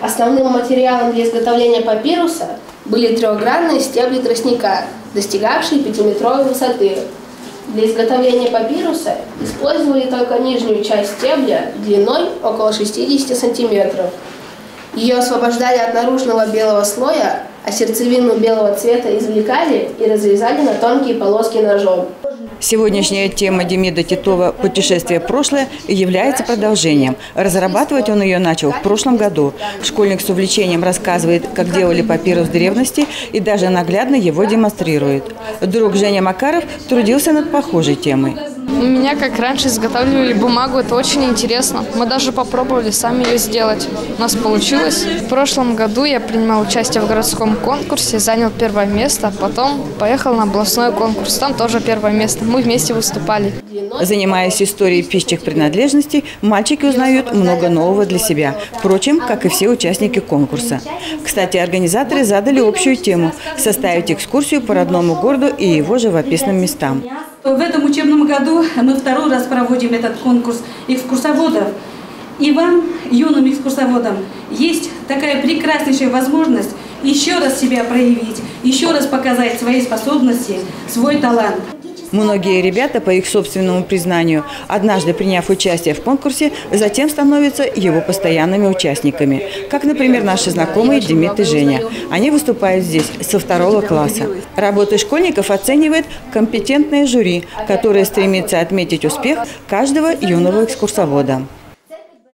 Основным материалом для изготовления папируса были трехгранные стебли тростника, достигавшие 5-метровой высоты. Для изготовления папируса использовали только нижнюю часть стебля длиной около 60 сантиметров. Ее освобождали от наружного белого слоя, а сердцевину белого цвета извлекали и разрезали на тонкие полоски ножом. Сегодняшняя тема Демида Титова «Путешествие в прошлое» является продолжением. Разрабатывать он ее начал в прошлом году. Школьник с увлечением рассказывает, как делали папирус в древности, и даже наглядно его демонстрирует. Друг Женя Макаров трудился над похожей темой. У меня, как раньше, изготавливали бумагу, это очень интересно. Мы даже попробовали сами ее сделать. У нас получилось. В прошлом году я принимал участие в городском конкурсе, занял 1-е место, а потом поехал на областной конкурс, там тоже 1-е место. Мы вместе выступали. Занимаясь историей пищевых принадлежностей, мальчики узнают много нового для себя. Впрочем, как и все участники конкурса. Кстати, организаторы задали общую тему – составить экскурсию по родному городу и его живописным местам. В этом учебном году мы 2-й раз проводим этот конкурс экскурсоводов. И вам, юным экскурсоводам, есть такая прекраснейшая возможность еще раз себя проявить, еще раз показать свои способности, свой талант. Многие ребята, по их собственному признанию, однажды приняв участие в конкурсе, затем становятся его постоянными участниками. Как, например, наши знакомые Демид и Женя. Они выступают здесь со 2-го класса. Работы школьников оценивает компетентное жюри, которое стремится отметить успех каждого юного экскурсовода.